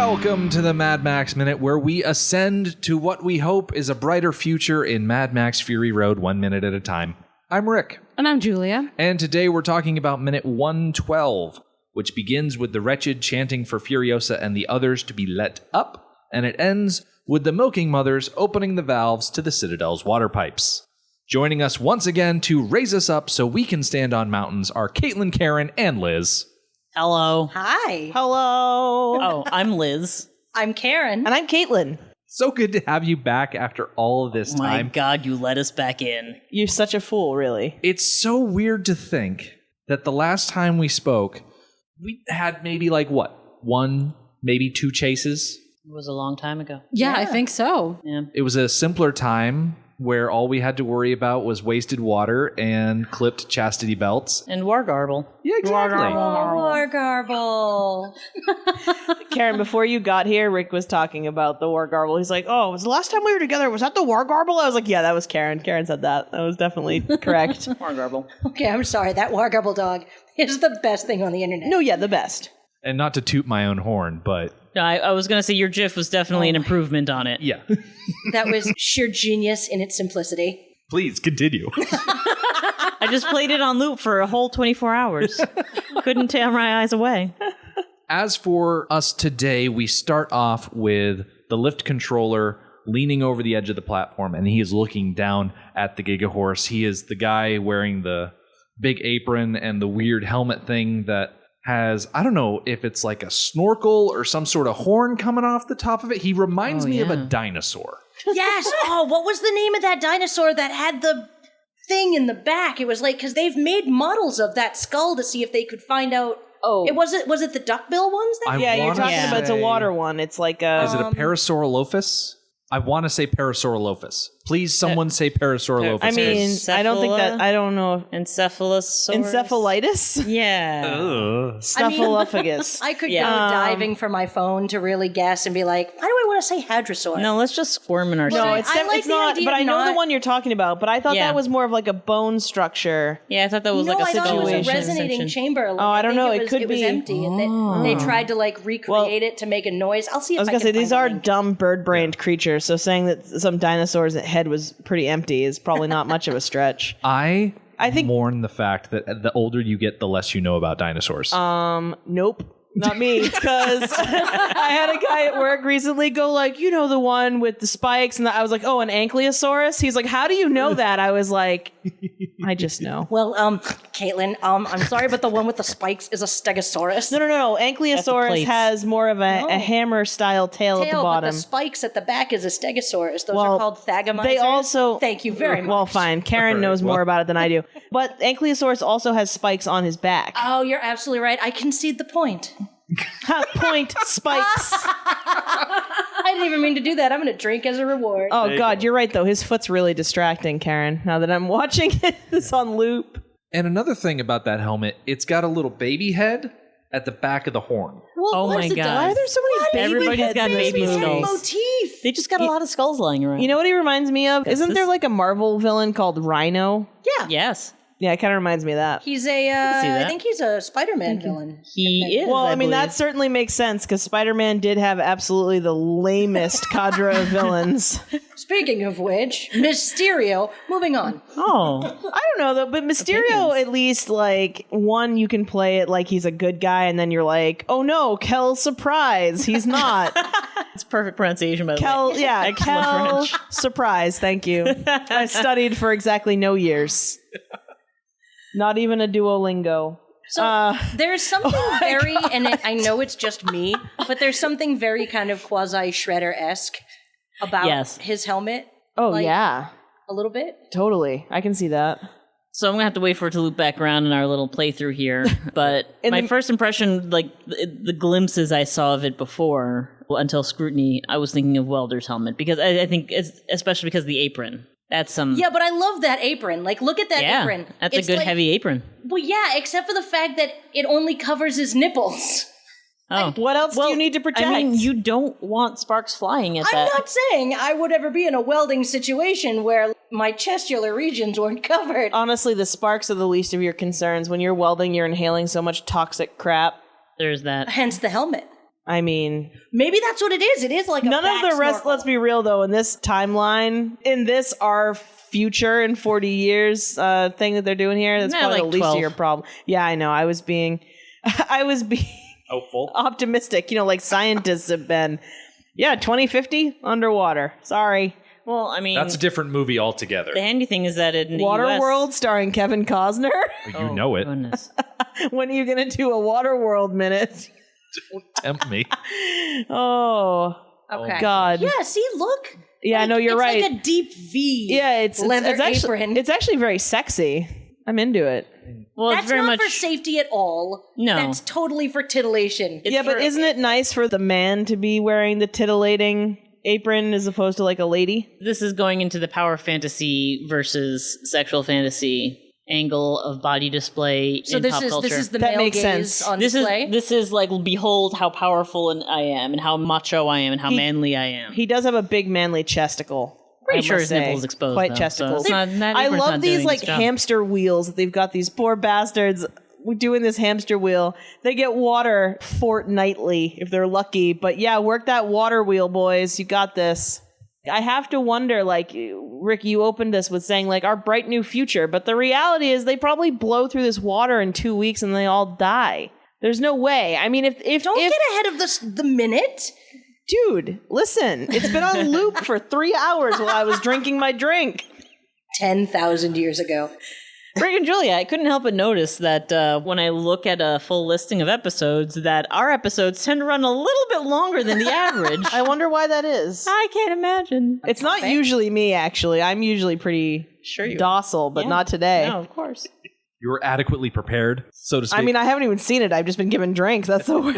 Welcome to the Mad Max Minute, where we ascend to what we hope is a brighter future in Mad Max Fury Road 1 minute at a time. I'm Rick. And I'm Julia. And today we're talking about minute 112, which begins with the wretched chanting for Furiosa and the others to be let up, and it ends with the milking mothers opening the valves to the Citadel's water pipes. Joining us once again to raise us up so we can stand on mountains are Caitlin, Karen, and Liz. Hello. Hi. Hello. Oh, I'm Liz. I'm Karen. And I'm Caitlin. So good to have you back after all of this time. My God, you let us back in. You're such a fool, really. It's so weird to think that the last time we spoke, we had maybe one, maybe two chases. It was a long time ago. Yeah, I think so. Yeah. It was a simpler time where all we had to worry about was wasted water and clipped chastity belts. And War Garble. Yeah, exactly. War Garble. Karen, before you got here, Rick was talking about the War Garble. He's like, oh, was the last time we were together, was that the War Garble? I was like, yeah, that was Karen. Karen said that. That was definitely correct. War Garble. Okay, I'm sorry. That War Garble dog is the best thing on the internet. No, yeah, the best. And not to toot my own horn, but... No, I was going to say your GIF was definitely an improvement on it. Yeah. That was sheer genius in its simplicity. Please, continue. I just played it on loop for a whole 24 hours. Couldn't tear my eyes away. As for us today, we start off with the lift controller leaning over the edge of the platform, and he is looking down at the Gigahorse. He is the guy wearing the big apron and the weird helmet thing that has, I don't know if it's like a snorkel or some sort of horn coming off the top of it. He reminds me of a dinosaur. Yes. Oh, what was the name of that dinosaur that had the thing in the back? It was like, because they've made models of that skull to see if they could find out. Oh. Was it the duckbill ones? Yeah, you're talking about it's a water one. It's like a... Is it a Parasaurolophus? I want to say Parasaurolophus. Please, someone say Parasaurolophus. I mean, I don't think that... I don't know. Encephalosaurus? Encephalitis? Yeah. Snuffleupagus. I could go diving for my phone to really guess and be like, why do I want to say hadrosaur? No, let's just squirm in our No, seats. it's not, but I know the one you're talking about, but I thought that was more of like a bone structure. Yeah, I thought that was no, like a I thought it situation. was a resonating chamber. Like, I don't know. It could be. It was empty, and they tried to like recreate it to make a noise. I'll see if I can was gonna say these are link. dumb bird-brained creatures. So saying that some dinosaur's head was pretty empty is probably not much of a stretch. I think mourn the fact that the older you get, the less you know about dinosaurs. Nope. Not me, because I had a guy at work recently go like, the one with the spikes, and I was like, oh, an ankylosaurus? He's like, how do you know that? I was like, I just know. Well, Caitlin, I'm sorry, but the one with the spikes is a stegosaurus. No. Ankylosaurus has more of a hammer-style tail at the bottom. But the spikes at the back is a stegosaurus. Those are called thagomizers. They also... Thank you very much. Well, fine. Karen knows more about it than I do. But Ankylosaurus also has spikes on his back. Oh, you're absolutely right. I concede the point. Point spikes. I didn't even mean to do that. I'm going to drink as a reward. Oh, God, you're right, though. His foot's really distracting, Karen, now that I'm watching it. It's on loop. And another thing about that helmet, it's got a little baby head at the back of the horn. Well, oh my God. Why are there so many baby Everybody's heads got in this baby movie? skulls. Motif. They just got a lot of skulls lying around. You know what he reminds me of? Isn't there like a Marvel villain called Rhino? Yeah. Yes. Yeah, it kind of reminds me of that. He's I think he's a Spider-Man villain. He is. Well, I mean, believe. that certainly makes sense because Spider-Man did have absolutely the lamest cadre of villains. Speaking of which, Mysterio, moving on. Oh. I don't know, though, but Mysterio, at least, like, one, you can play it like he's a good guy, and then you're like, oh no, Kel, surprise, he's not. It's perfect pronunciation, by the Kel, way. yeah, Excellent Kel, French. surprise, thank you. I studied for exactly no years. Not even a Duolingo. So there's something I know it's just me, but there's something very kind of quasi-Shredder-esque about his helmet. Oh, yeah. A little bit. Totally. I can see that. So I'm going to have to wait for it to loop back around in our little playthrough here. But my first impression, like the glimpses I saw of it before, until scrutiny, I was thinking of Welder's helmet. Because I think, especially because of the apron. That's some... Yeah, but I love that apron. Like, look at that apron. That's a good heavy apron. Well, yeah, except for the fact that it only covers his nipples. Oh. What else do you need to protect? I mean, you don't want sparks flying at that. I'm not saying I would ever be in a welding situation where my chestular regions weren't covered. Honestly, the sparks are the least of your concerns. When you're welding, you're inhaling so much toxic crap. There's that. Hence the helmet. I mean, maybe that's what it is. It is like none of the rest. snorkel. Let's be real, though. In this timeline, in this our future in 40 years thing that they're doing here, that's probably like the least 12. of your problem. Yeah, I know. I was being Hopeful. optimistic. Like scientists have been. Yeah, 2050 underwater. Sorry. Well, I mean, That's a different movie altogether. the handy thing is that in the US, Waterworld starring Kevin Costner. You know it. Goodness. When are you gonna do a Waterworld minute? Tempt me. Oh. Okay. God. Yeah, see, look. Yeah, no, you're it's right. like a deep V. Yeah, it's leather actually, apron. it's actually very sexy. I'm into it. Well, That's it's very not much for safety at all. No. That's totally for titillation. It's Yeah, but for- isn't it nice for the man to be wearing the titillating apron as opposed to like a lady? This is going into the power fantasy versus sexual fantasy angle of body display So in this pop is culture. this is the That male makes gaze sense. on This display. is like, behold how powerful I am and how macho I am and how manly I am. He does have a big manly chesticle. Pretty I sure must his say. nipple's exposed, Quite though, so chesticles. it's not- that I apron's love not these doing like its job. hamster wheels that they've got. These poor bastards doing this hamster wheel. They get water fortnightly if they're lucky. But yeah, work that water wheel, boys. You got this. I have to wonder, like, Rick, you opened this with saying, like, our bright new future. But the reality is they probably blow through this water in 2 weeks and they all die. There's no way. I mean, if Don't get ahead of the minute. dude, listen, it's been on loop for 3 hours while I was drinking my drink. 10,000 years ago. Rick and Julia, I couldn't help but notice that when I look at a full listing of episodes, that our episodes tend to run a little bit longer than the average. I wonder why that is. I can't imagine. It's not usually me, actually. I'm usually pretty Sure you are. docile, but Yeah. not today. No, of course. You were adequately prepared, so to speak. I mean, I haven't even seen it. I've just been given drinks. That's so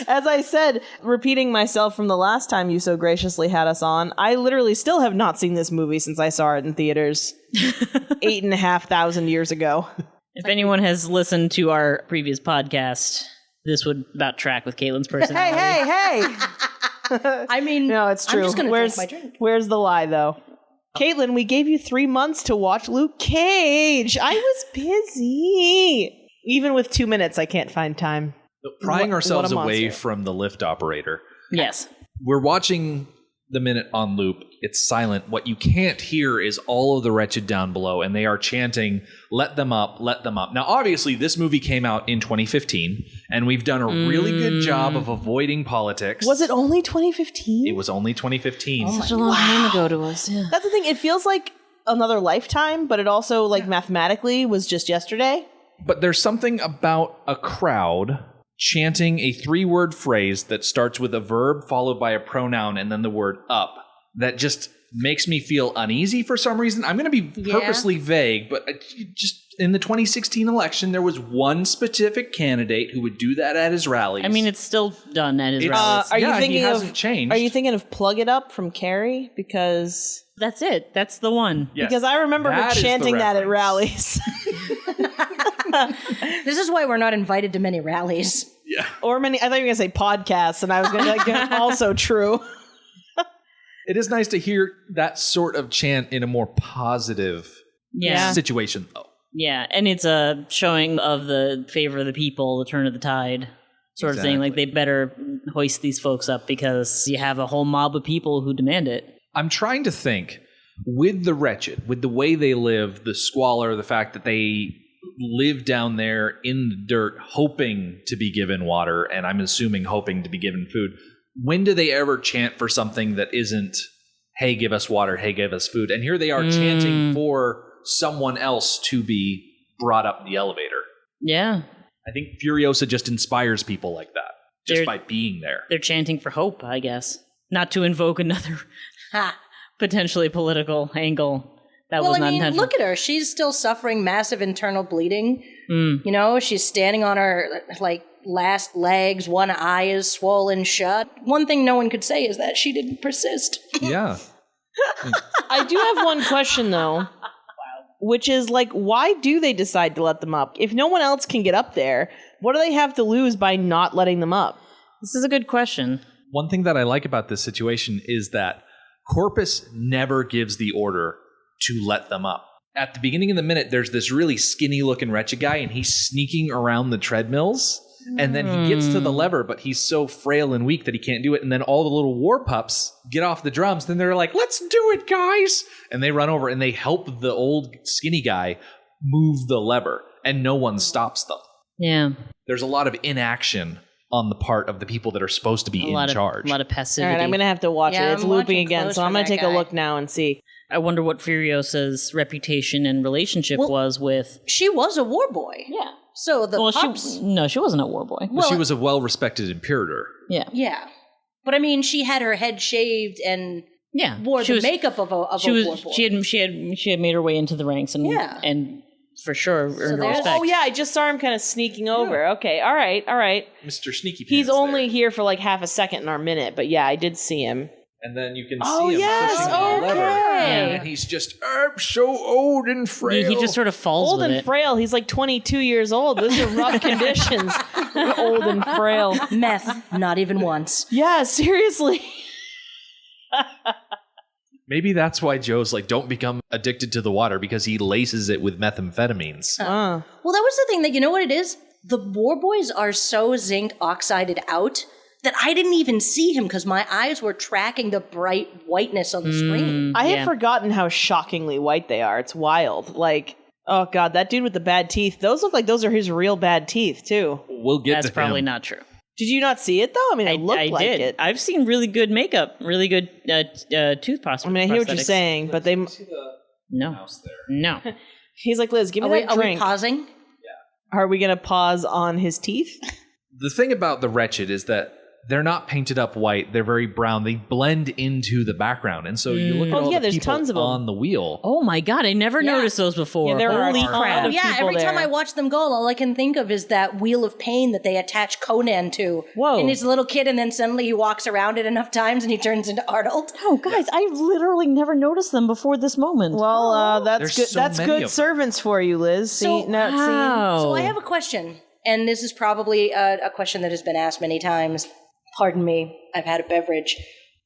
As I said, repeating myself from the last time you so graciously had us on, I literally still have not seen this movie since I saw it in theaters 8,500 years ago. If anyone has listened to our previous podcast, this would about track with Caitlin's personality. Hey! I mean, No, it's true. I'm just going to Where's drink my drink. Where's the lie, though? Caitlin, we gave you 3 months to watch Luke Cage. I was busy. Even with 2 minutes, I can't find time. prying what ourselves a away monster. from the lift operator. Yes. We're watching the minute on loop. It's silent. What you can't hear is all of the wretched down below, and they are chanting, "Let them up, let them up." Now, obviously, this movie came out in 2015, and we've done a really good job of avoiding politics. Was it only 2015? It was only 2015. Such a long time ago to us. Yeah. That's the thing. It feels like another lifetime, but it also, like, mathematically was just yesterday. But there's something about a crowd chanting a 3-word phrase that starts with a verb followed by a pronoun and then the word up that just makes me feel uneasy for some reason. I'm going to be purposely vague, but just in the 2016 election, there was one specific candidate who would do that at his rallies. I mean, it's still done at his rallies. Are you he thinking hasn't of changed. Are you thinking of "Plug It Up" from Carrie? Because That's it. That's the one. Yes. because I remember That her is the chanting that at reference. rallies. This is why we're not invited to many rallies. Yeah. Or many. I thought you were gonna say podcasts, and I was gonna like also true. It is nice to hear that sort of chant in a more positive Yeah. situation, though. Yeah. And it's a showing of the favor of the people, the turn of the tide sort of thing. Like, they better hoist these folks up because you have a whole mob of people who demand it. I'm trying to think, with the wretched, with the way they live, the squalor, the fact that they live down there in the dirt hoping to be given water, and I'm assuming hoping to be given food, when do they ever chant for something that isn't, hey, give us water, hey, give us food? And here they are chanting for someone else to be brought up the elevator. Yeah. I think Furiosa just inspires people like that, just They're- by being there. They're chanting for hope, I guess. Not to invoke another Ha. potentially political angle. That Well, was I not mean, intentional. look at her. She's still suffering massive internal bleeding. Mm. You know, she's standing on her, like, last legs. One eye is swollen shut. One thing no one could say is that she didn't persist. Yeah. I do have one question though, which is like, why do they decide to let them up? If no one else can get up there, what do they have to lose by not letting them up? This is a good question. One thing that I like about this situation is that Corpus never gives the order to let them up. At the beginning of the minute, there's this really skinny looking wretched guy, and he's sneaking around the treadmills. And then he gets to the lever, but he's so frail and weak that he can't do it. And then all the little war pups get off the drums. Then they're like, let's do it, guys. And they run over and they help the old skinny guy move the lever. And no one stops them. Yeah. There's a lot of inaction on the part of the people that are supposed to be in charge. A lot of passivity. All right, I'm going to have to watch it. It's I'm looping watching again, close so I'm for going to that take a guy. look now and see. I wonder what Furiosa's reputation and relationship was with... She was a war boy. Yeah. So the pups... She wasn't a war boy. Well, she was a well-respected imperator. Yeah. Yeah. But I mean, she had her head shaved and Yeah. wore the makeup of a war boy. She had made her way into the ranks and for sure earned there's- respect. Oh, yeah, I just saw him kind of sneaking over. Okay, all right. Mr. Sneaky Pants He's only there. here for like half a second in our minute, but yeah, I did see him. And then you can Oh, see him yes, pushing the lever. okay. And he's just, I'm so old and frail. He just sort of falls Old with and it. frail. He's like 22 years old. Those are rough conditions. Old and frail. Meth, not even once. Yeah, seriously. Maybe that's why Joe's like, don't become addicted to the water, because he laces it with methamphetamines. Uh. Well, that was the thing that, you know what it is? The war boys are so zinc oxided out that I didn't even see him because my eyes were tracking the bright whiteness on the screen. I had forgotten how shockingly white they are. It's wild. Like, oh God, that dude with the bad teeth. Those look like those are his real bad teeth, too. We'll get That's to probably him. not true. Did you not see it, though? I mean, it looked I like did. it. I've seen really good makeup, really good tooth prosthetics. I mean, I hear what you're saying, but they... No. No. He's like, Liz, give me Are we that drink. pausing? Are we going to pause on his teeth? The thing about the Wretched is that they're not painted up white. They're very brown. They blend into the background. And so you look at all the there's people tons of them. on the wheel. Oh my God, I never noticed those before. Yeah, there are Holy a ton crap. of Yeah, people every time there. I watch them go, all I can think of is that wheel of pain that they attach Conan to. Whoa. And he's a little kid, and then suddenly he walks around it enough times and he turns into Arnold. Oh, guys, I literally never noticed them before this moment. Well, that's There's good. so That's many of good them. servants for you, Liz. So- see? Wow. So I have a question, and this is probably a question that has been asked many times. Pardon me, I've had a beverage.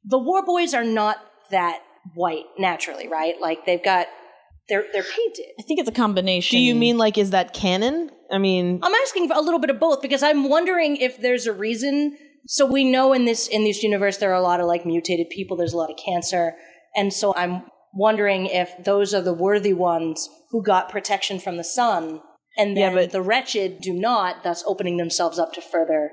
The war boys are not that white naturally, right? Like they're painted. I think it's a combination. Do you mean like, is that canon? I mean, I'm asking for a little bit of both because I'm wondering if there's a reason. So we know in this universe there are a lot of like mutated people. There's a lot of cancer, and so I'm wondering if those are the worthy ones who got protection from the sun, and then but- the wretched do not, thus opening themselves up to further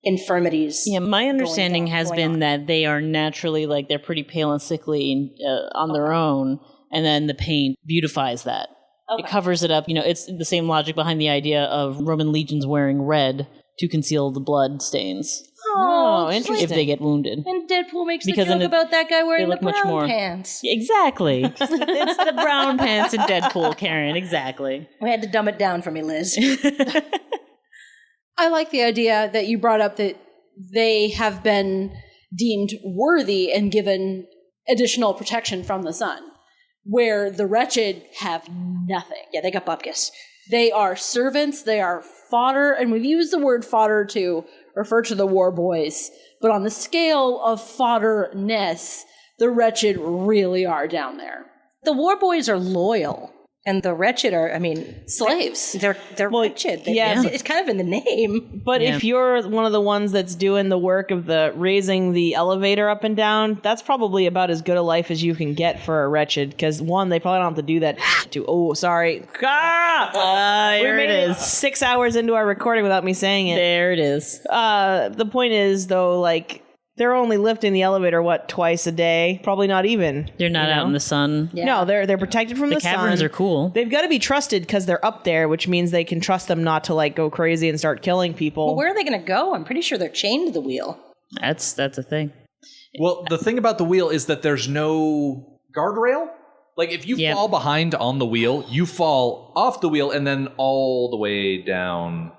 infirmities. Yeah, my understanding going has on. been that they are naturally, like, they're pretty pale and sickly on their own, and then the paint beautifies that. It covers it up. You know, it's the same logic behind the idea of Roman legions wearing red to conceal the blood stains Oh, interesting. if they get wounded. And Deadpool makes Because the then joke about that guy wearing the look much brown more- pants. Exactly. It's the brown pants in Deadpool, Karen. Exactly. We had to dumb it down for me, Liz. I like the idea that you brought up that they have been deemed worthy and given additional protection from the sun, where the wretched have nothing. Yeah, they got bupkis. They are servants, they are fodder, and we've used the word fodder to refer to the war boys, but on the scale of fodderness, the wretched really are down there. The war boys are loyal, and the wretched are, Slaves. they're wretched. yeah. It's kind of in the name. but Yeah. if you're one of the ones that's doing the work of the raising the elevator up and down, that's probably about as good a life as you can get for a wretched. Because one, they probably don't have to do that. Sorry. We Here made it it is. 6 hours into our recording without me saying it. There it is. The point is, though, like, they're only lifting the elevator, twice a day? Probably not even. They're not out in the sun. Yeah. No, they're protected from the sun. Caverns are cool. They've got to be trusted because they're up there, which means they can trust them not to, like, go crazy and start killing people. Well, where are they going to go? I'm pretty sure they're chained to the wheel. That's a thing. Well, the thing about the wheel is that there's no guardrail. Like, if you Yep. fall behind on the wheel, you fall off the wheel and then all the way down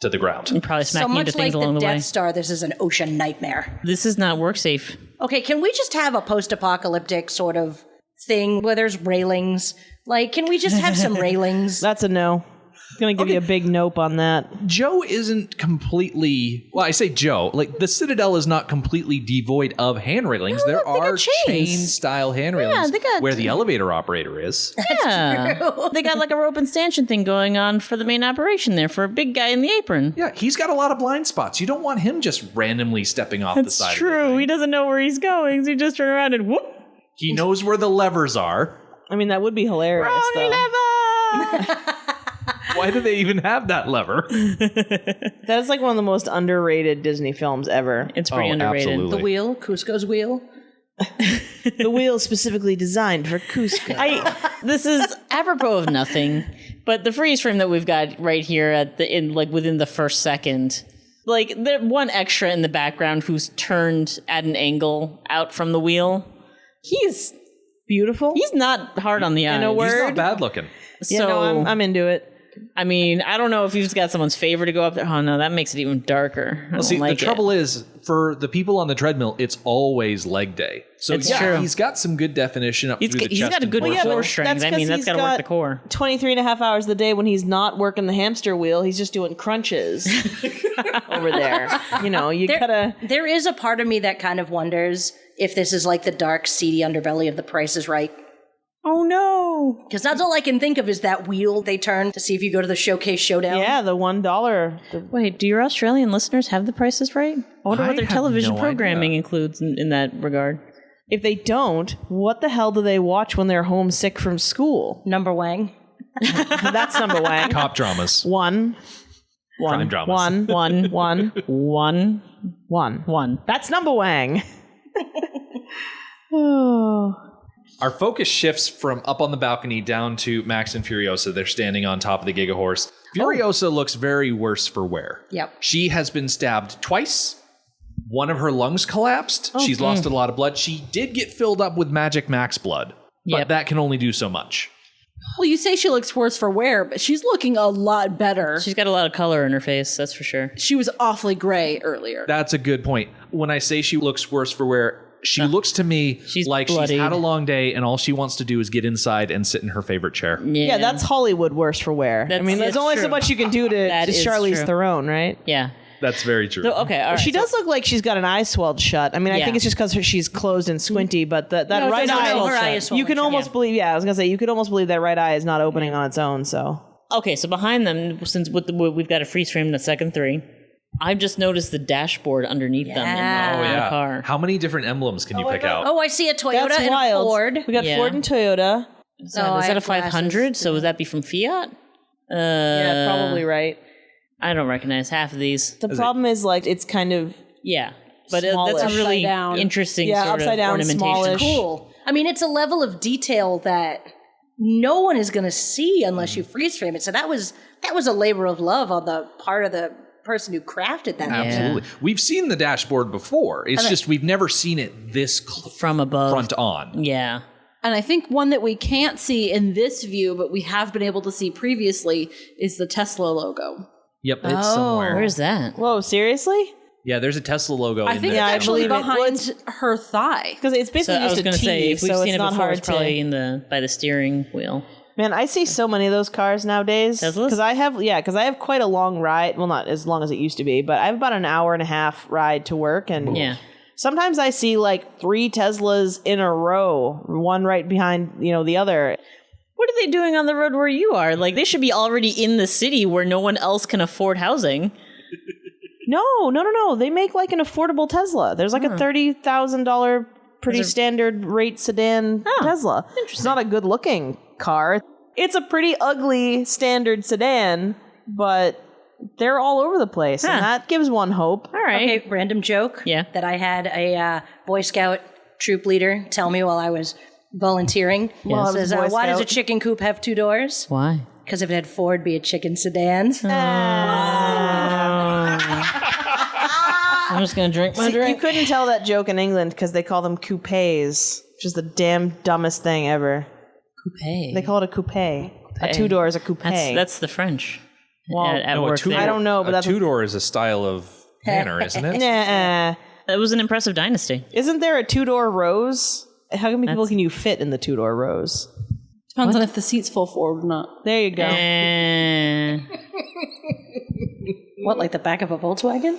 to the ground. And probably So smacking into much things like along the the way. Death Star, this is an ocean nightmare. This is not work safe. Okay, can we just have a post-apocalyptic sort of thing where there's railings? Like, can we just have some railings? That's a no. Gonna give you a big nope on that. Joe isn't completely. Well, I say Joe. Like the Citadel is not completely devoid of hand railings. No, There they got are chains. chain-style hand railings they got- where the elevator operator is. Yeah. They got like a rope and stanchion thing going on for the main operation there for a big guy in the apron. Yeah, he's got a lot of blind spots. You don't want him just randomly stepping off the That's side. Of the true. thing. He doesn't know where he's going, so he just turn around and whoop. He knows where the levers are. I mean, that would be hilarious, though. Lever! Why do they even have that lever? That is like one of the most underrated Disney films ever. It's pretty underrated. Absolutely. The wheel, Cusco's wheel. The wheel specifically designed for Cusco. This is apropos of nothing, but the freeze frame that we've got right here within the first second, like the one extra in the background who's turned at an angle out from the wheel. He's Beautiful. not hard on the eyes. In a He's word. not bad looking. Yeah, no, I'm into it. I mean, I don't know if you've got someone's favor to go up there. Oh no, that makes it even darker. Well, see, the trouble is, for the people on the treadmill, it's always leg day. So It's yeah, true. he's got some good definition up through the He's chest. got a and good torso. core strength. I mean, that's got to work the core. 23 and a half hours of the day when he's not working the hamster wheel. He's just doing crunches over there. You know, you gotta... There is a part of me that kind of wonders if this is like the dark, seedy underbelly of The Price is Right. Oh no! Because that's all I can think of is that wheel they turn to see if you go to the Showcase Showdown. Yeah, the $1. Wait, do your Australian listeners have the prices right? I wonder I what their have television no programming idea. includes in that regard. If they don't, what the hell do they watch when they're homesick from school? Number Wang. That's number one. Cop dramas. One. Crime dramas. One. That's number Wang. Oh. Our focus shifts from up on the balcony down to Max and Furiosa. They're standing on top of the Gigahorse. Furiosa looks very worse for wear. Yep. She has been stabbed twice. One of her lungs collapsed. She's lost a lot of blood. She did get filled up with Magic Max blood, but Yep. that can only do so much. Well, you say she looks worse for wear, but she's looking a lot better. She's got a lot of color in her face, that's for sure. She was awfully gray earlier. That's a good point. When I say she looks worse for wear, she looks to me She's like she's bloodied. had a long day and all she wants to do is get inside and sit in her favorite chair. Yeah, that's Hollywood worse for wear. I mean, there's that's only so true. much you can do to That is Charlize true. Theron, right? Yeah. That's very true. So, okay, all right. She does look like she's got an eye swelled shut. I mean, I Yeah. think it's just because she's closed and squinty, but that No, it right doesn't eye, swell her eye shut. is swollen you can shut. almost believe, I was going to say, you could almost believe that right eye is not opening on its own, so. Okay, so behind them, since we've got a freeze frame in the second three, I've just noticed the dashboard underneath them in the car. How many different emblems can you pick out? Oh, I see a Toyota That's and wild. a Ford. We got Yeah. Ford and Toyota. Is that I a have 500? glasses. So would that be from Fiat? Yeah, probably right. I don't recognize half of these. The problem is, like, it's kind of, Yeah, but Smallish. that's a really Upside down. interesting Yeah, sort upside of down, ornamentation. smallish. Cool. I mean, it's a level of detail that no one is going to see unless you freeze frame it. So that was a labor of love on the part of the person who crafted that. Absolutely. We've seen the dashboard before. It's just we've never seen it this From above. front on. Yeah. And I think one that we can't see in this view, but we have been able to see previously, is the Tesla logo. Yep, it's somewhere. Where's that? whoa, seriously? Yeah, there's a Tesla logo I in think there. it's I actually believe it. Well, behind her thigh. Because it's So basically I was just going a to say, T, if we've so seen it's it not before, hard it's probably to... by the steering wheel. Man, I see so many of those cars nowadays. Teslas? Because I have quite a long ride. Well, not as long as it used to be, but I have about an hour and a half ride to work. And Yeah. sometimes I see like 3 Teslas in a row, one right behind, the other. What are they doing on the road where you are? Like, they should be already in the city where no one else can afford housing. No. They make like an affordable Tesla. There's like a $30,000 pretty standard rate sedan Tesla. It's not a good looking car. It's a pretty ugly standard sedan, but they're all over the place. And that gives one hope. All right. Okay, random joke. Yeah. That I had a Boy Scout troop leader tell me while I was volunteering. While I was Says, a Boy why does a Scout. chicken coop have 2 doors? Why? Because if it had 4, it'd be a chicken sedan. I'm just going to drink my See, drink. you couldn't tell that joke in England because they call them coupes, which is the damn dumbest thing ever. Coupe. They call it a coupe. A 2-door is a coupe. That's the French. Well, at No, a work two-door- there. I don't know, but a that's- two-door is a style of manner, isn't it? Nah. That was an impressive dynasty. Isn't there a 2-door Rose? How many people can you fit in the 2-door Rose? Depends on if the seat's full forward or not. There you go. What, like the back of a Volkswagen?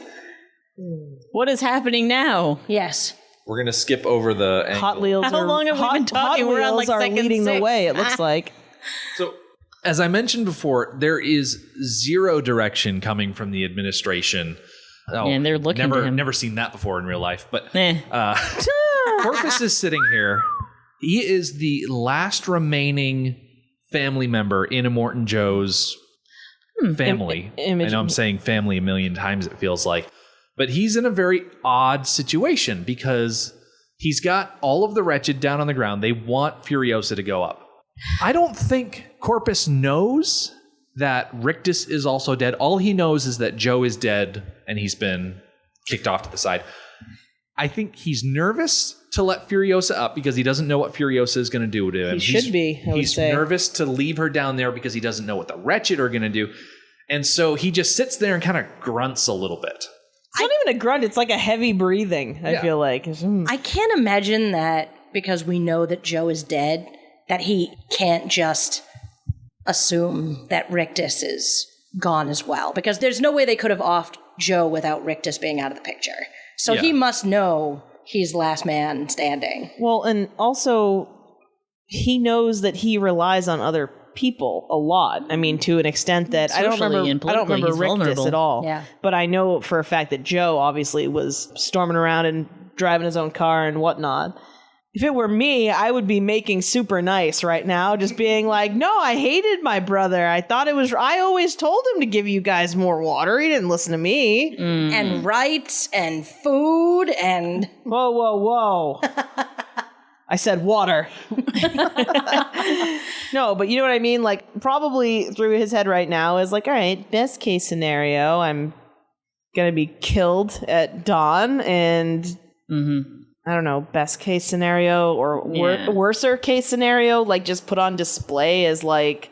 What is happening now? Yes. We're gonna skip over the angle. Hot Wheels How long have we been talking? Hot We're on, Wheels like, are second leading the 6. way, it looks like. So, as I mentioned before, there is zero direction coming from the administration. Oh, And they're looking to him. Never seen that before in real life. But Eh. Corpus is sitting here. He is the last remaining family member in Immortan Joe's family. I know I'm saying family a million times, it feels like. But he's in a very odd situation because he's got all of the wretched down on the ground. They want Furiosa to go up. I don't think Corpus knows that Rictus is also dead. All he knows is that Joe is dead and he's been kicked off to the side. I think he's nervous to let Furiosa up because he doesn't know what Furiosa is going to do to him. He should be, I would say. He's nervous to leave her down there because he doesn't know what the wretched are going to do. And so he just sits there and kind of grunts a little bit. It's not even a grunt. It's like a heavy breathing, I feel like. I can't imagine that because we know that Joe is dead, that he can't just assume that Rictus is gone as well. Because there's no way they could have offed Joe without Rictus being out of the picture. So he must know he's last man standing. Well, and also, he knows that he relies on other people a lot. I mean, to an extent that I don't remember he's Rictus vulnerable. at all. Yeah. But I know for a fact that Joe obviously was storming around and driving his own car and whatnot. If it were me, I would be making super nice right now, just being like, no, I hated my brother. I always told him to give you guys more water. He didn't listen to me. And rights and food and... Whoa, whoa, whoa. I said water. No, but you know what I mean? Like, probably through his head right now is like, all right, best case scenario, I'm going to be killed at dawn and... I don't know, best case scenario or worser case scenario, like just put on display as like,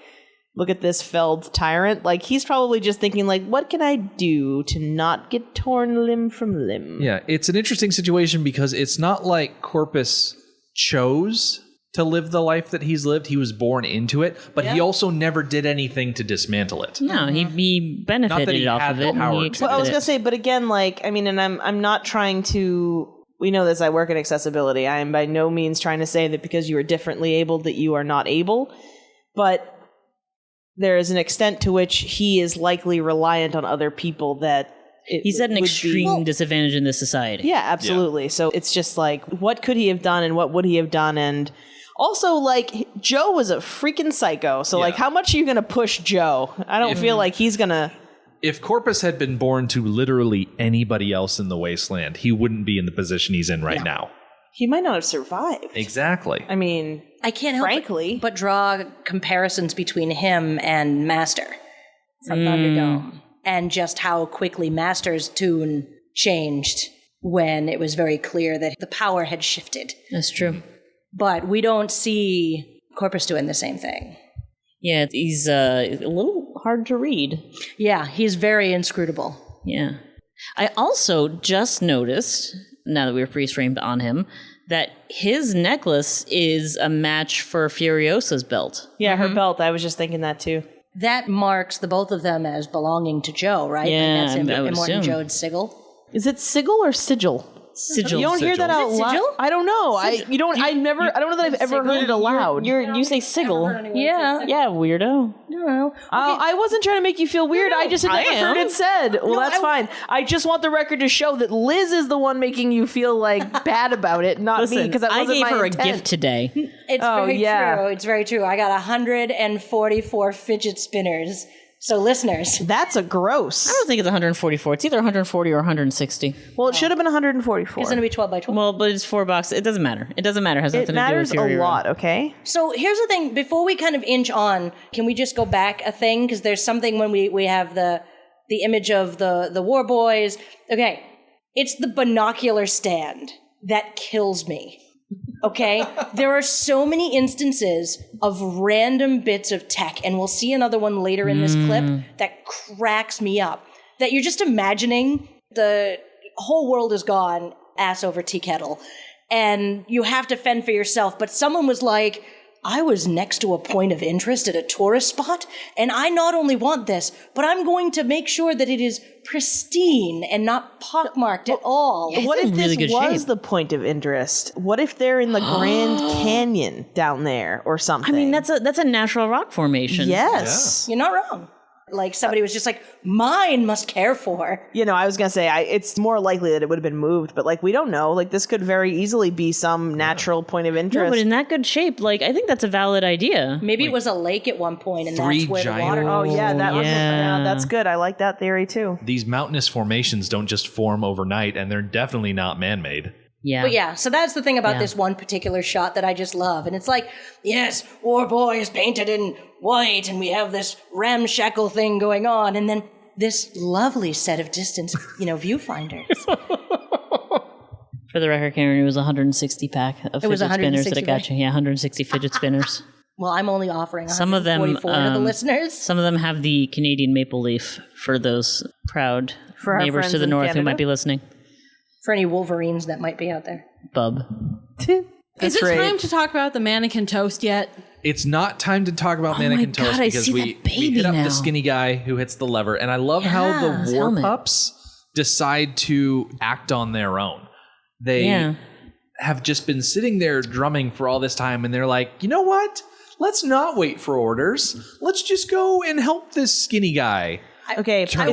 look at this felled tyrant. Like he's probably just thinking like, what can I do to not get torn limb from limb? Yeah, it's an interesting situation because it's not like Corpus chose to live the life that he's lived. He was born into it, but he also never did anything to dismantle it. No, he benefited off of it. And he Well, I was accepted going to say, but again, like, I mean, and I'm not trying to... We know this, I work in accessibility. I am by no means trying to say that because you are differently abled that you are not able, but there is an extent to which he is likely reliant on other people that He's at an extreme disadvantage in this society. Yeah, absolutely. Yeah. So it's just like, what could he have done and what would he have done? And also, like, Joe was a freaking psycho. So, like, how much are you going to push Joe? I don't feel like he's going to... If Corpus had been born to literally anybody else in the wasteland, he wouldn't be in the position he's in right now. He might not have survived. Exactly. I mean, I can't help frankly, but draw comparisons between him and Master from Thunderdome, and just how quickly Master's tune changed when it was very clear that the power had shifted. That's true. But we don't see Corpus doing the same thing. Yeah, he's a little hard to read. Yeah, he's very inscrutable. Yeah. I also just noticed, now that we were freeze-framed on him, that his necklace is a match for Furiosa's belt. Yeah, her belt. I was just thinking that too. That marks the both of them as belonging to Joe, right? Yeah, like that's I would Immortan assume. Joe's sigil. Is it sigil or sigil? Sigil. You don't hear that out loud. sigil? I don't know. I don't know that I've ever heard it aloud. You say sigil. Yeah. Yeah, weirdo. No. I wasn't trying to make you feel weird. I just had I never heard am. it said. Well, that's fine. I just want the record to show that Liz is the one making you feel like bad about it, not me, Listen, because that I wasn't gave my her intent. a gift today. It's very true. It's very true. I got 144 fidget spinners. So listeners, That's a gross. I don't think it's 144. It's either 140 or 160. Well, it should have been 144. it's going to be 12 by 12. Well, but it's $4. It doesn't matter. It doesn't matter. It has nothing It to do matters with a Fury Road. lot, okay? So here's the thing. Before we kind of inch on, can we just go back a thing? Because there's something when we have the image of the war boys. Okay, it's the binocular stand that kills me. Okay? There are so many instances of random bits of tech, and we'll see another one later in this clip that cracks me up. That you're just imagining the whole world is gone, ass over tea kettle, and you have to fend for yourself. But someone was like, I was next to a point of interest at a tourist spot, and I not only want this, but I'm going to make sure that it is pristine and not pockmarked at all. What if really this good was shape. the point of interest? What if they're in the Grand Canyon down there or something? I mean, that's a natural rock formation. Yes. You're not wrong. Like somebody was just like, mine must care for. You know, I was going to say, it's more likely that it would have been moved, but like, we don't know. Like, this could very easily be some natural point of interest. No, but in that good shape, like, I think that's a valid idea. Maybe it was a lake at one point, and three that's where the giant- water. Oh, yeah, yeah. that's good. I like that theory, too. These mountainous formations don't just form overnight, and they're definitely not man-made. Yeah. But yeah, so that's the thing about this one particular shot that I just love. And it's like, yes, War Boy is painted in white, and we have this ramshackle thing going on, and then this lovely set of distance, viewfinders. For the record, Karen, it was 160 pack of It was fidget spinners that I 160 got you. Yeah, 160 fidget spinners. Well, I'm only offering Some of them, 144 to the listeners. Some of them have the Canadian maple leaf for those proud For our neighbors friends to the in north who Canada? might be listening. For any Wolverines that might be out there. Bub. Is it time to talk about the mannequin toast yet? It's not time to talk about mannequin God, toast I because see we that baby hit up now. the skinny guy who hits the lever, and I love how his the War helmet. Pups decide to act on their own. They have just been sitting there drumming for all this time, and they're like, you know what? Let's not wait for orders. Let's just go and help this skinny guy. Okay, clever.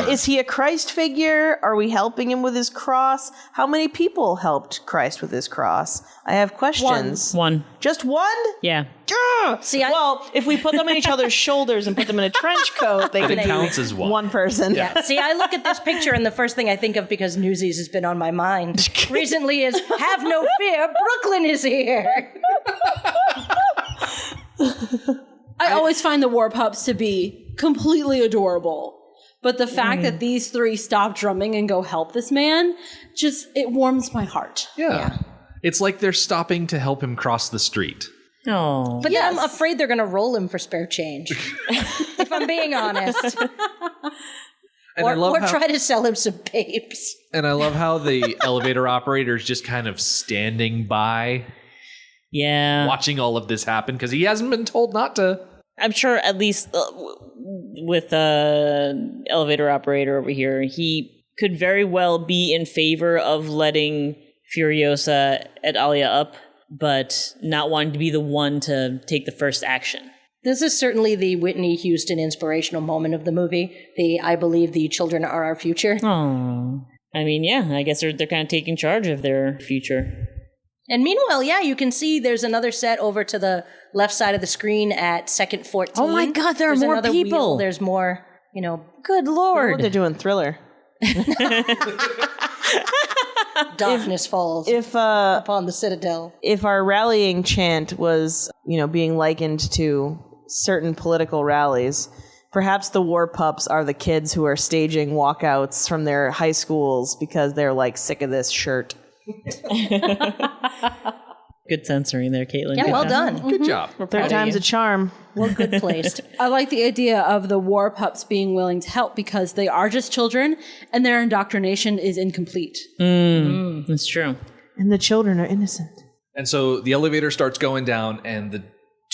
is he a Christ figure? Are we helping him with his cross? How many people helped Christ with his cross? I have questions. One. Just one? Yeah. See, Well, if we put them on each other's shoulders and put them in a trench coat, they could It be counts as one. person. Yeah. See, I look at this picture, and the first thing I think of, because Newsies has been on my mind recently, is have no fear, Brooklyn is here. I always find the War Pups to be completely adorable. But the fact that these three stop drumming and go help this man, it warms my heart. Yeah. It's like they're stopping to help him cross the street. Oh. But then I'm afraid they're going to roll him for spare change, if I'm being honest. And I love or how, try to sell him some babes. and I love how the elevator operator is just kind of standing by, Yeah. watching all of this happen because he hasn't been told not to. I'm sure at least with the elevator operator over here, he could very well be in favor of letting Furiosa et Alia up, but not wanting to be the one to take the first action. This is certainly the Whitney Houston inspirational moment of the movie. I believe the children are our future. Oh. I mean, yeah, I guess they're kind of taking charge of their future. And meanwhile, you can see there's another set over to the left side of the screen at second 14. Oh my God, there are There's more another people. wheel. There's more, Good What Lord. they're doing Thriller. darkness falls If upon the citadel. if our rallying chant was, being likened to certain political rallies, perhaps the War Pups are the kids who are staging walkouts from their high schools because they're like sick of this shirt. Good censoring there, Caitlin. Yeah, Good well job. done. Good job. Third time's a charm. Well, good placed. I like the idea of the War Pups being willing to help because they are just children and their indoctrination is incomplete. That's true. And the children are innocent. And so the elevator starts going down, and the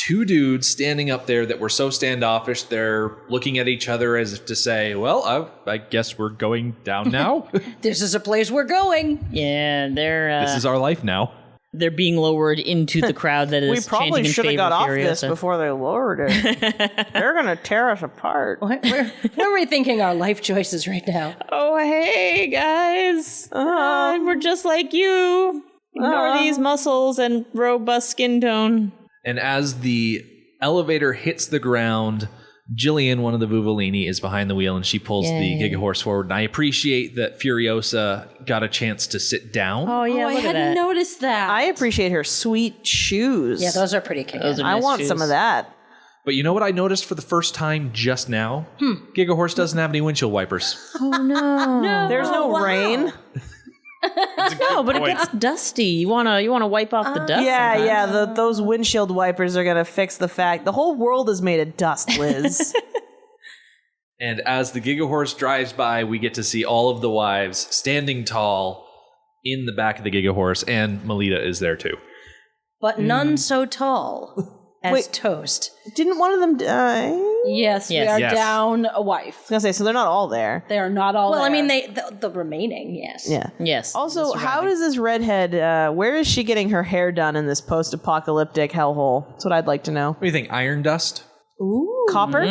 two dudes standing up there that were so standoffish, they're looking at each other as if to say, well, I guess we're going down now. This is a place we're going. Yeah, This is our life now. they're being lowered into the crowd that is We probably chanting in should have favor got of off this Furiosa. before they lowered it. They're going to tear us apart. We're rethinking our life choices right now. Oh, hey, guys. We're just like you. Ignore these muscles and robust skin tone. And as the elevator hits the ground, Jillian, one of the Vuvolini, is behind the wheel, and she pulls the Gigahorse forward. And I appreciate that Furiosa got a chance to sit down. Oh, yeah, I look at hadn't that. noticed that. I appreciate her sweet shoes. Yeah, those are pretty kick-ass. Those are I nice want shoes. some of that. But you know what I noticed for the first time just now? Gigahorse doesn't have any windshield wipers. Oh, no. There's no rain. No, but it gets dusty. You wanna wipe off the dust. Yeah. Those windshield wipers are gonna fix the fact the whole world is made of dust, Liz. And as the Gigahorse drives by, we get to see all of the wives standing tall in the back of the Gigahorse, and Melita is there too. But none so tall. as Toast. Didn't one of them die? Yes, we Yes. are Yes. down a wife. I was gonna say, so they're not all there. They are not all Well, there. I mean, the remaining, yes. Yeah. Yes. Also, how does this redhead, where is she getting her hair done in this post-apocalyptic hellhole? That's what I'd like to know. What do you think? Iron dust? Ooh. Copper?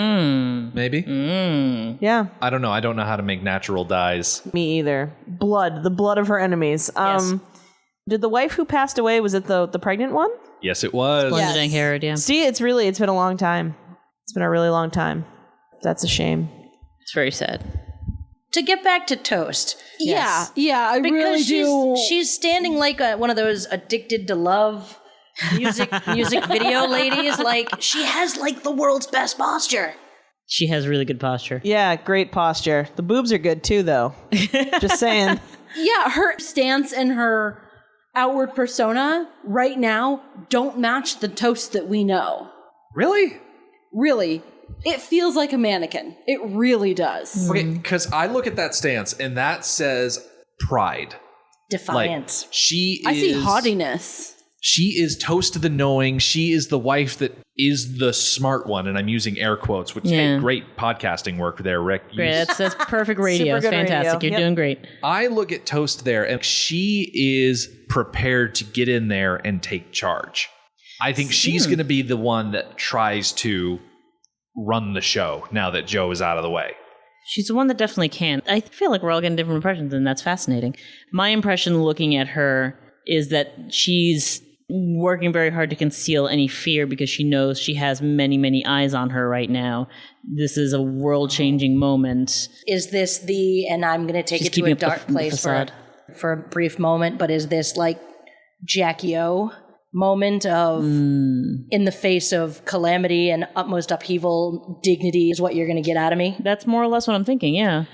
Maybe? Yeah, I don't know. I don't know how to make natural dyes. me either. Blood, the blood of her enemies. Yes. Did the wife who passed away, was it the pregnant one? Yes, it was. Yes. Splendid Herod, yeah. See, it's been a long time. It's been a really long time. That's a shame. It's very sad. To get back to Toast. Yes. Yeah, I really Because do. she's standing like one of those addicted to love music video ladies. Like, she has like the world's best posture. She has really good posture. Yeah, great posture. The boobs are good too, though. Just saying. Yeah, her stance and her outward persona right now don't match the Toast that we know. Really? Really. It feels like a mannequin. It really does. Okay, because I look at that stance and that says pride. Defiance. Like, she is... I see haughtiness. She is Toast to the knowing. She is the wife that is the smart one, and I'm using air quotes, which Yeah. hey, great podcasting work there, Rick. Great. That's perfect radio. Super It's good fantastic. radio. You're Yep. doing great. I look at Toast there, and she is prepared to get in there and take charge. I think she's going to be the one that tries to run the show now that Joe is out of the way. She's the one that definitely can. I feel like we're all getting different impressions, and that's fascinating. My impression looking at her is that she's working very hard to conceal any fear because she knows she has many, many eyes on her right now. This is a world-changing moment. Is this and I'm going to take She's it to a keeping up dark the place facade. for a brief moment, but is this like Jackie O moment of in the face of calamity and utmost upheaval, dignity is what you're going to get out of me? That's more or less what I'm thinking, yeah.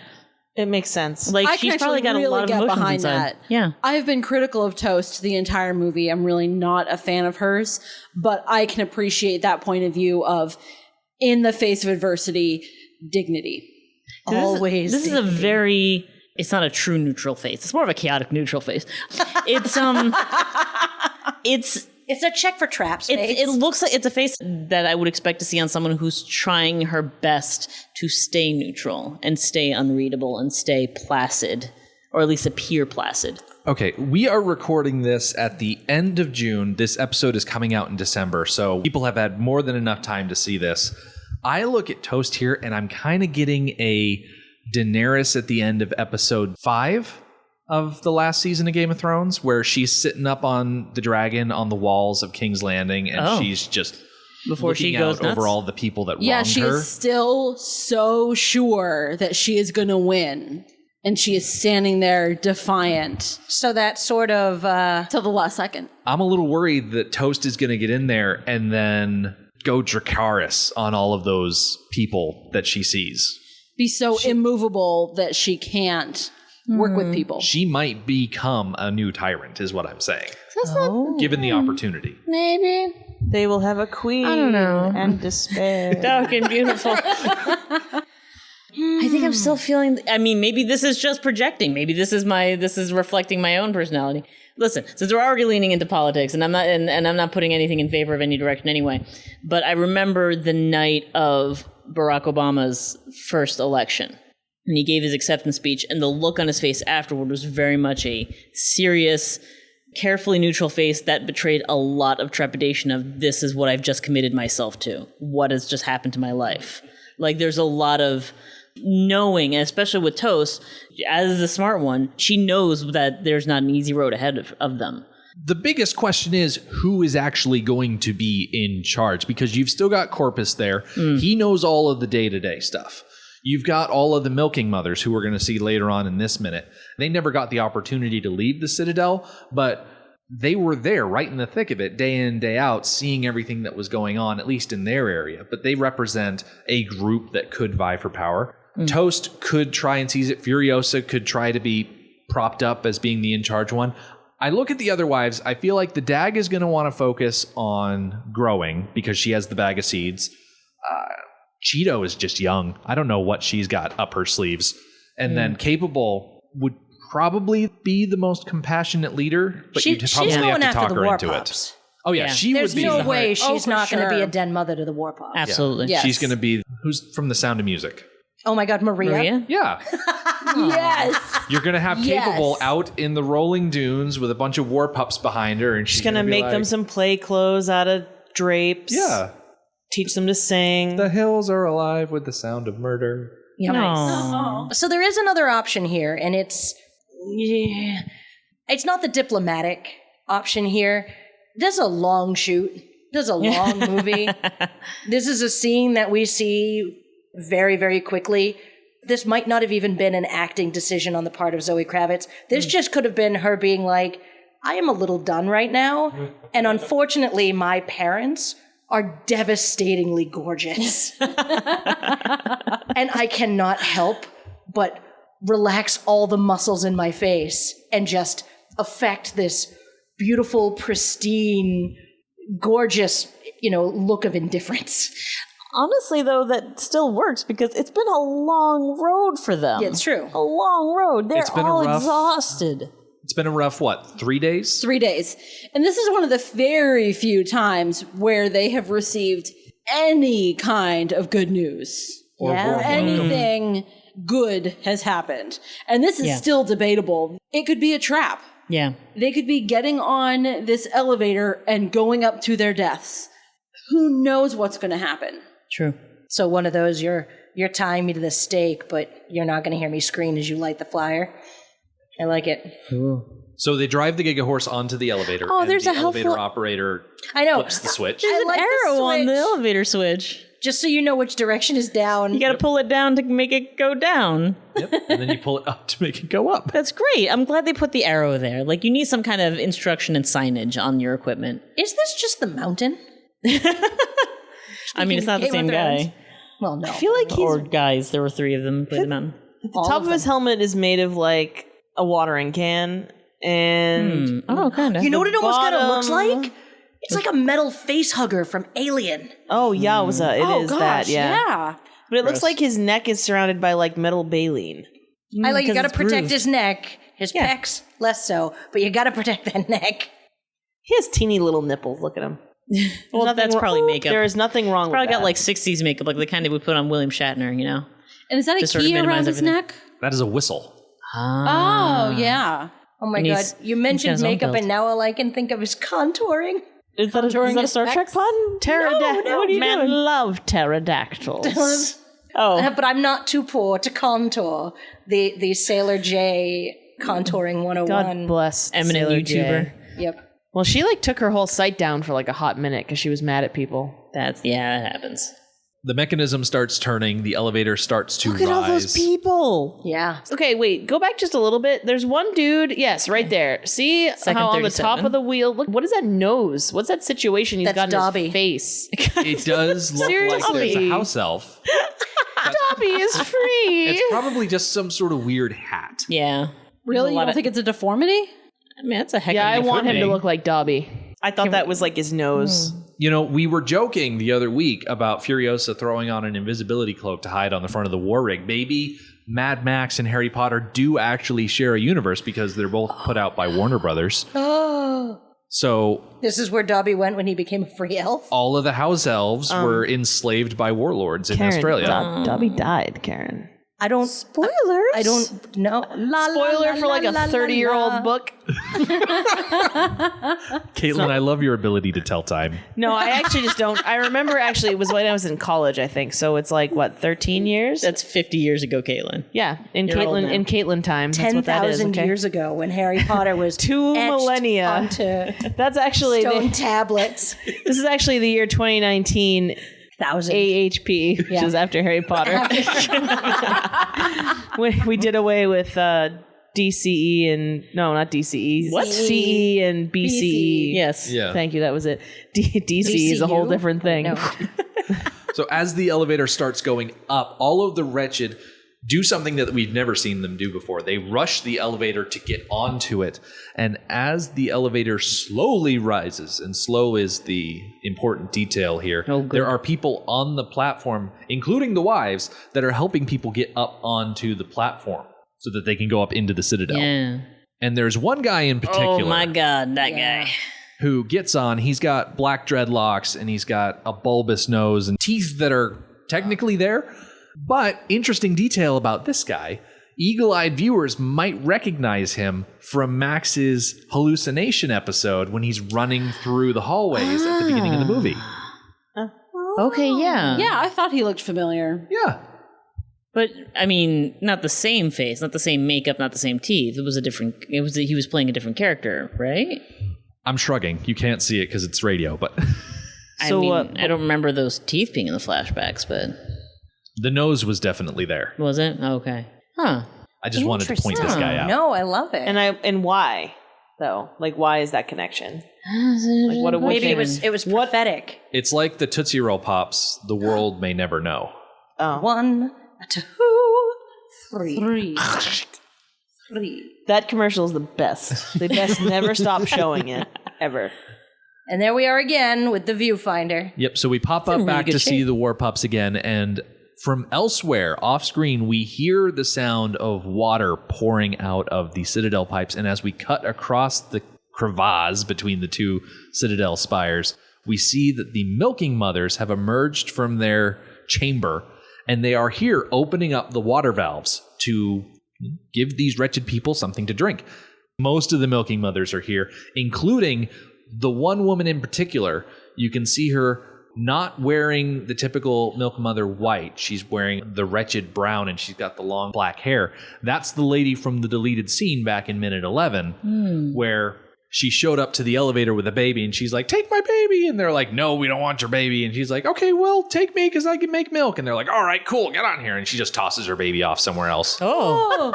It makes sense. Like, I she's can probably actually got a really lot of get emotions behind inside. that. Yeah. I have been critical of Toast the entire movie. I'm really not a fan of hers, but I can appreciate that point of view of, in the face of adversity, dignity. Always. This is a very... It's not a true neutral face. It's more of a chaotic neutral face. It's It's a check for traps. it looks like it's a face that I would expect to see on someone who's trying her best to stay neutral and stay unreadable and stay placid, or at least appear placid. Okay, we are recording this at the end of June. This episode is coming out in December, so people have had more than enough time to see this. I look at Toast here, and I'm kind of getting a Daenerys at the end of episode 5 of the last season of Game of Thrones, where she's sitting up on the dragon on the walls of King's Landing, and she's just Before she looking goes out nuts? over all the people that Yeah, wronged she her. is still so sure that she is going to win. And she is standing there defiant So that sort of till the last second. I'm a little worried that Toast is going to get in there and then go Dracarys on all of those people that she sees. Be so immovable that she can't work with people. She might become a new tyrant, is what I'm saying. Oh. Given the opportunity. Maybe. They will have a queen I don't know. and despair. Dark and beautiful. I think I'm still feeling. I mean, maybe this is just projecting. Maybe this is reflecting my own personality. Listen, since we're already leaning into politics, and I'm not putting anything in favor of any direction anyway. But I remember the night of Barack Obama's first election, and he gave his acceptance speech, and the look on his face afterward was very much a serious, carefully neutral face that betrayed a lot of trepidation of, this is what I've just committed myself to. What has just happened to my life? Like, there's a lot of knowing, and especially with Toast, as the smart one, she knows that there's not an easy road ahead of them. The biggest question is who is actually going to be in charge, because you've still got Corpus there. He knows all of the day-to-day stuff. You've got all of the milking mothers who we're going to see later on in this minute. They never got the opportunity to leave the Citadel, but they were there right in the thick of it, day in, day out, seeing everything that was going on, at least in their area. But they represent a group that could vie for power. Toast could try and seize it. Furiosa could try to be propped up as being the in-charge one. I look at the other wives. I feel like the Dag is going to want to focus on growing because she has the bag of seeds. Cheeto is just young. I don't know what she's got up her sleeves. And then Capable would probably be the most compassionate leader, but you'd she's probably have going to after talk the her War into Pups. Oh, yeah. Yeah. She There's would be no the way heart. she's for not going to be sure. a den mother to the War Pups. Absolutely. Yes. She's going to be who's from The Sound of Music. Oh my God, Maria. Yeah. Yes. You're going to have Yes. Capable out in the rolling dunes with a bunch of War Pups behind her. And she's She's gonna be make like, them some play clothes out of drapes. Yeah. Teach them to sing. The hills are alive with the sound of murder. Yeah. Aw. So there is another option here, and it's not the diplomatic option here. This is a long shoot. This is a long movie. This is a scene that we see very, very quickly. This might not have even been an acting decision on the part of Zoe Kravitz. This just could have been her being like, I am a little done right now. And unfortunately, my parents are devastatingly gorgeous. And I cannot help but relax all the muscles in my face and just affect this beautiful, pristine, gorgeous, look of indifference. Honestly, though, that still works because it's been a long road for them. Yeah, it's true. A long road. They're It's been a all rough- exhausted. It's been a rough, 3 days? 3 days. And this is one of the very few times where they have received any kind of good news. Or Yeah. warm welcome. Anything good has happened. And this is Yeah. still debatable. It could be a trap. Yeah. They could be getting on this elevator and going up to their deaths. Who knows what's going to happen? True. So one of those, you're tying me to the stake, but you're not going to hear me scream as you light the flyer. I like it. So they drive the Gigahorse onto the elevator. Oh, and there's the a helpful- elevator operator I know. flips the switch. There's an like the arrow on the switch. elevator switch. Just so you know which direction is down. You got to pull it down to make it go down. Yep. And then you pull it up to make it go up. That's great. I'm glad they put the arrow there. Like, you need some kind of instruction and signage on your equipment. Is this just the mountain? I mean, it's not the Game same of Thrones. guy. Well, no. I feel like Or guys. There were 3 of them. Play the mountain. the top of his helmet is made of like a watering can, and Oh, kind of. You know what it almost kind of looks bottom- like? It's like a metal face hugger from Alien. oh yowza, it is that, yeah. yeah. But it looks like his neck is surrounded by like metal baleen. I like you because got to it's protect bruised. his neck, his pecs less so, but you got to protect that neck. He has teeny little nipples. Look at him. Well, Nothing that's wrong- probably makeup. There is nothing wrong Probably with that. got like 60s makeup, like the kind that we put on William Shatner, you know? And is that To a sort of key around minimize his everything. neck? That is a whistle. Oh, yeah. Oh my And god, he's- you he's got mentioned his own makeup, build. and now all I can think of is contouring. Is that a Star Trek pun? Pterodactyl. what are you Men doing? love pterodactyls. Oh, But I'm not too poor to contour the Sailor J contouring 101. God bless eminent Sailor YouTuber. J. Yep. Well, she like took her whole site down for like a hot minute because she was mad at people. that happens. The mechanism starts turning. The elevator starts to Look rise. at all those people. Yeah. Okay, wait, go back just a little bit. There's one dude, yes, right there. See Second how on the top 37. of the wheel, look, what is that nose? What's that situation he's That's got in Dobby. his face? It does look like there's a Seriously. house elf. Dobby is free. It's probably just some sort of weird hat. Yeah. Really? You lot don't of- think it's a deformity? I mean, that's a heck Yeah, I of a want him to thing. look like Dobby. I thought that was like his nose. You know, we were joking the other week about Furiosa throwing on an invisibility cloak to hide on the front of the war rig. Maybe Mad Max and Harry Potter do actually share a universe because they're both put out by Warner Brothers. Oh. So This is where Dobby went when he became a free elf. all of the house elves were enslaved by warlords in Australia. Dobby died, Karen. I don't. Spoilers. I don't know. Spoiler for like a 30-year-old book. Caitlin, I love your ability to tell time. No, I actually just don't. I remember actually it was when I was in college, I think. So it's like what, 13 years? That's 50 years ago, Caitlin. yeah, in You're old now. Caitlin time. That's what that is. 10,000 Okay? years ago when Harry Potter was 2 etched millennia. onto That's actually stone tablets. this is actually the year 2019 Thousand. AHP, which Yeah. is after Harry Potter. we did away with DCE and no, not DCE. What? CE and BCE. Yes. Yeah. Thank you. That was it. DC is a whole DCU? different thing. No. So as the elevator starts going up, all of the wretched do something that we've never seen them do before. They rush the elevator to get onto it. And as the elevator slowly rises, and slow is the important detail here, Oh, good. there are people on the platform, including the wives, that are helping people get up onto the platform so that they can go up into the Citadel. Yeah. And there's one guy in particular. Oh my God, that guy. who gets on. He's got black dreadlocks and he's got a bulbous nose and teeth that are technically there. But interesting detail about this guy, eagle-eyed viewers might recognize him from Max's hallucination episode when he's running through the hallways at the beginning of the movie. Okay, yeah. Yeah, I thought he looked familiar. Yeah. But I mean, not the same face, not the same makeup, not the same teeth. He was playing a different character, right? I'm shrugging. You can't see it because it's radio, but I don't remember those teeth being in the flashbacks, but the nose was definitely there. was it? Okay. Huh. I just wanted to point this guy out. No, I love it. And why though? Like, why is that connection? Like, what Maybe it was prophetic. It's like the Tootsie Roll Pops, the world may never know. Oh. 1, 2, 3. That commercial is the best. They best never stop showing it, ever. And there we are again with the viewfinder. Yep, so we pop up really back good to shape. see the War Pups again, and from elsewhere, off screen, we hear the sound of water pouring out of the Citadel pipes, and as we cut across the crevasse between the two Citadel spires, we see that the Milking Mothers have emerged from their chamber, and they are here opening up the water valves to give these wretched people something to drink. Most of the Milking Mothers are here, including the one woman in particular. You can see her not wearing the typical Milk Mother white. She's wearing the wretched brown, and she's got the long black hair. That's the lady from the deleted scene back in minute 11, where she showed up to the elevator with a baby, and she's like, "Take my baby." And they're like, "No, we don't want your baby." And she's like, "Okay, well, take me because I can make milk." And they're like, "All right, cool, get on here." And she just tosses her baby off somewhere else. Oh.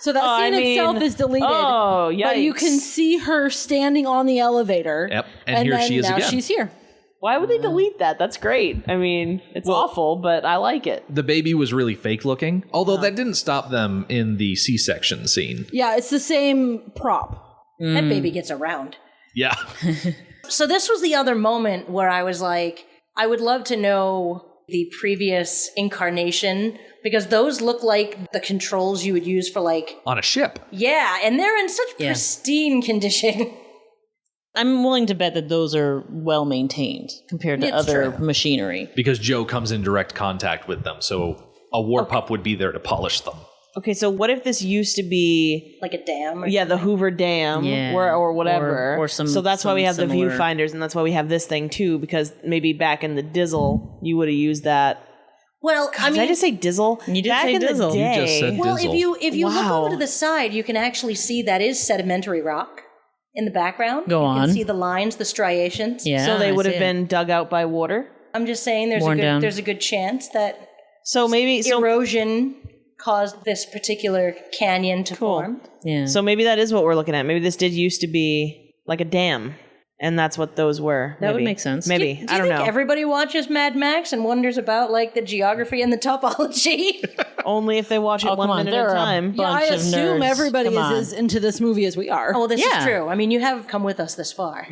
So that scene itself is deleted. Oh, yikes. But you can see her standing on the elevator. Yep, and here then she is now again. she's here. Why would they delete that? That's great. I mean, it's awful, but I like it. The baby was really fake looking, although that didn't stop them in the C-section scene. Yeah, it's the same prop. That baby gets around. Yeah. So this was the other moment where I was like, I would love to know the previous incarnation, because those look like the controls you would use for like... On a ship. Yeah, and they're in such pristine condition. I'm willing to bet that those are well maintained compared to It's other true. machinery. Because Joe comes in direct contact with them, so a war pup would be there to polish them. Okay, so what if this used to be Like a dam? Or the Hoover Dam Yeah. or whatever? Or some- so that's why we have some the similar- viewfinders, and that's why we have this thing too, because maybe back in the Dizzle, you would have used that. Well, I Did mean... I just say Dizzle? You did back say in Dizzle. the You day, just said Well, Dizzle. if you look Wow. over to the side, you can actually see that is sedimentary rock in the background. Go You on. can see the lines, the striations. Yeah. so they I would see have it. been dug out by water. I'm just saying Worn down. there's a good chance that So maybe erosion caused this particular canyon to form. Yeah. So maybe that is what we're looking at. Maybe this did used to be like a dam, and that's what those were. That would maybe. make sense. Maybe. Do you I don't think know. everybody watches Mad Max and wonders about like the geography and the topology? Only if they watch it Oh, 1 come on, minute at there a are a time. Yeah, I bunch of assume nerds. everybody Come on. is as into this movie as we are. Oh, this Yeah. is true. I mean, you have come with us this far.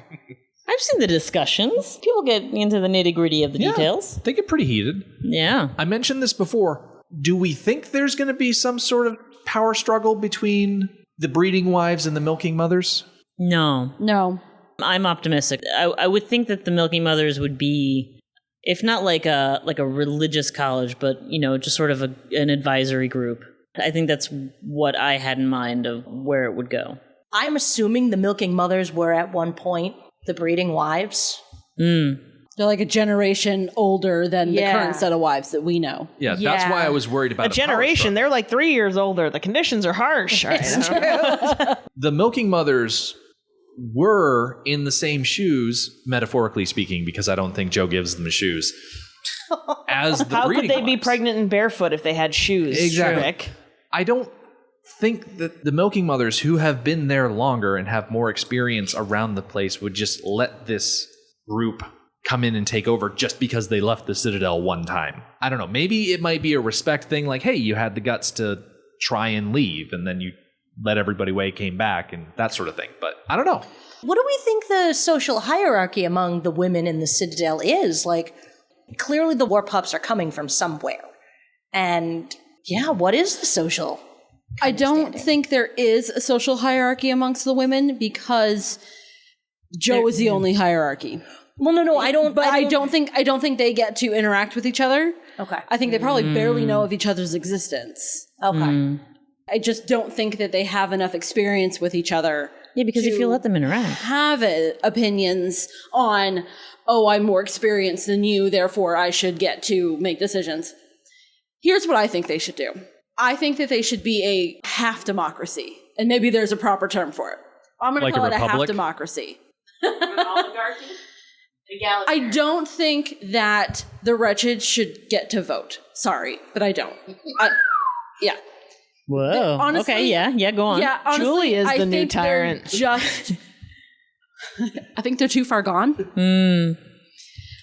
I've seen the discussions. People get into the nitty gritty of the details. They get pretty heated. Yeah. I mentioned this before. Do we think there's going to be some sort of power struggle between the breeding wives and the milking mothers? No. No. I'm optimistic. I would think that the Milking Mothers would be, if not like a religious college, but just sort of an advisory group. I think that's what I had in mind of where it would go. I'm assuming the milking mothers were at one point the breeding wives. They're like a generation older than the Yeah. current set of wives that we know. Yeah, that's Yeah. why I was worried about A generation, they're like 3 years older. The conditions are harsh. All right, I don't know. The milking mothers were in the same shoes, metaphorically speaking, because I don't think Joe gives them shoes, as the How breeding could they be wives. pregnant and barefoot if they had shoes? Exactly. Rick? I don't think that the milking mothers who have been there longer and have more experience around the place would just let this group come in and take over just because they left the Citadel one time. I don't know. Maybe it might be a respect thing, like, hey, you had the guts to try and leave, and then you let everybody away, came back, and that sort of thing. But I don't know. What do we think the social hierarchy among the women in the Citadel is? Like, clearly the War Pups are coming from somewhere. And yeah, what is the social? I don't standing? think there is a social hierarchy amongst the women because Joe is the only hierarchy. Well, no, I don't. But I don't think they get to interact with each other. Okay. I think they probably barely know of each other's existence. Okay. I just don't think that they have enough experience with each other. Yeah, because if you let them interact, have opinions on, oh, I'm more experienced than you, therefore I should get to make decisions. Here's what I think they should do. I think that they should be a half democracy, and maybe there's a proper term for it. I'm going to call it a half democracy. I don't think that the wretched should get to vote. Sorry, but I don't. Yeah. Whoa. Honestly, okay, yeah, go on. Yeah, honestly, Julie is I the new think they're tyrant. Just, I think they're too far gone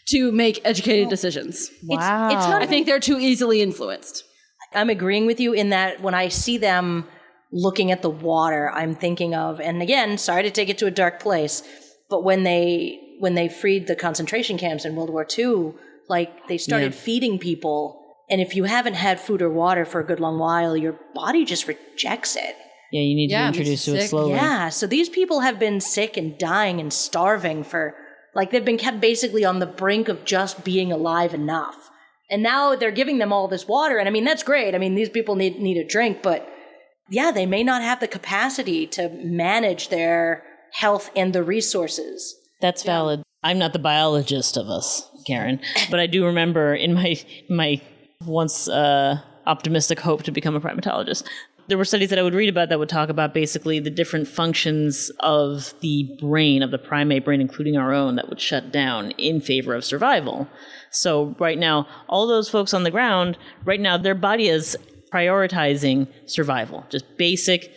to make educated decisions. Wow. It's not. I think they're too easily influenced. I'm agreeing with you in that when I see them looking at the water, I'm thinking of, and again, sorry to take it to a dark place, but when they freed the concentration camps in World War II, like they started feeding people, and if you haven't had food or water for a good long while, your body just rejects it. Yeah, you need to be introduced to it slowly. Yeah, so these people have been sick and dying and starving for, like they've been kept basically on the brink of just being alive enough. And now they're giving them all this water, and I mean, that's great. I mean, these people need a drink, but yeah, they may not have the capacity to manage their health and the resources. That's valid. I'm not the biologist of us, Karen, but I do remember in my once optimistic hope to become a primatologist, there were studies that I would read about that would talk about basically the different functions of the brain, of the primate brain, including our own, that would shut down in favor of survival. So right now, all those folks on the ground, right now, their body is prioritizing survival, just basic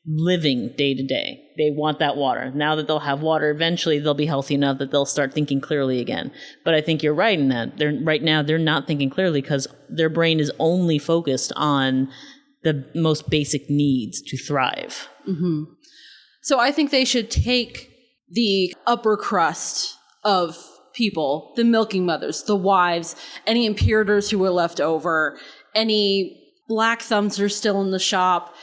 living day to day. They want that water. Now that they'll have water, eventually they'll be healthy enough that they'll start thinking clearly again. But I think you're right in that. Right now, they're not thinking clearly because their brain is only focused on the most basic needs to thrive. Mm-hmm. So I think they should take the upper crust of people, the milking mothers, the wives, any imperators who were left over, any black thumbs who are still in the shop,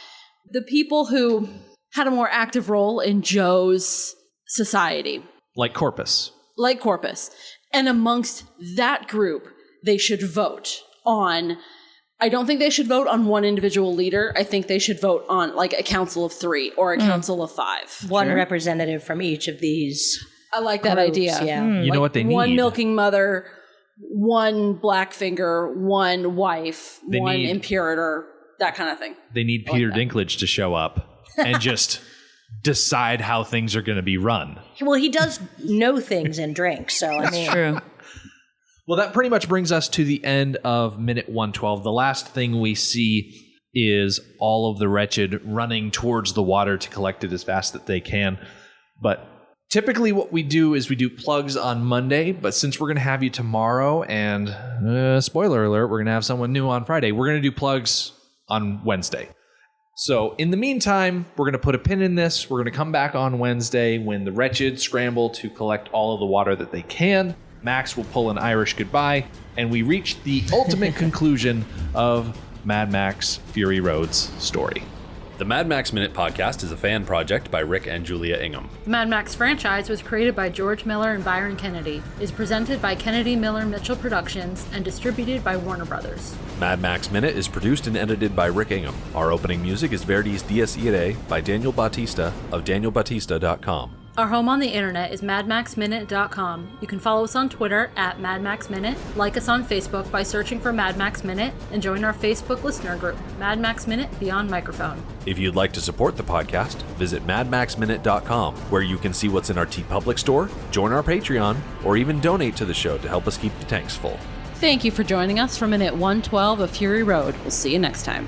the people who had a more active role in Joe's society. Like Corpus. And amongst that group, they should vote on, I don't think they should vote on one individual leader. I think they should vote on like a council of 3 or a council of 5. One representative from each of these. I like that groups, idea. Yeah. You know what they need? One milking mother, one Blackfinger, one wife, one imperator, that kind of thing. They need Peter Dinklage to show up and just decide how things are going to be run. Well, he does know things and drink, so I mean. True. Well, that pretty much brings us to the end of minute 112. The last thing we see is all of the wretched running towards the water to collect it as fast as they can. But typically what we do is we do plugs on Monday, but since we're going to have you tomorrow, and spoiler alert, we're going to have someone new on Friday, we're going to do plugs on Wednesday. So in the meantime, we're going to put a pin in this. We're going to come back on Wednesday when the wretched scramble to collect all of the water that they can. Max will pull an Irish goodbye, and we reach the ultimate conclusion of Mad Max Fury Road's story. The Mad Max Minute podcast is a fan project by Rick and Julia Ingham. The Mad Max franchise was created by George Miller and Byron Kennedy, is presented by Kennedy Miller Mitchell Productions, and distributed by Warner Brothers. Mad Max Minute is produced and edited by Rick Ingham. Our opening music is Verdi's Dies Irae by Daniel Bautista of danielbautista.com. Our home on the internet is madmaxminute.com. You can follow us on Twitter at madmaxminute, like us on Facebook by searching for Mad Max Minute, and join our Facebook listener group, Mad Max Minute Beyond Microphone. If you'd like to support the podcast, visit madmaxminute.com, where you can see what's in our TeePublic store, join our Patreon, or even donate to the show to help us keep the tanks full. Thank you for joining us for minute 112 of Fury Road. We'll see you next time.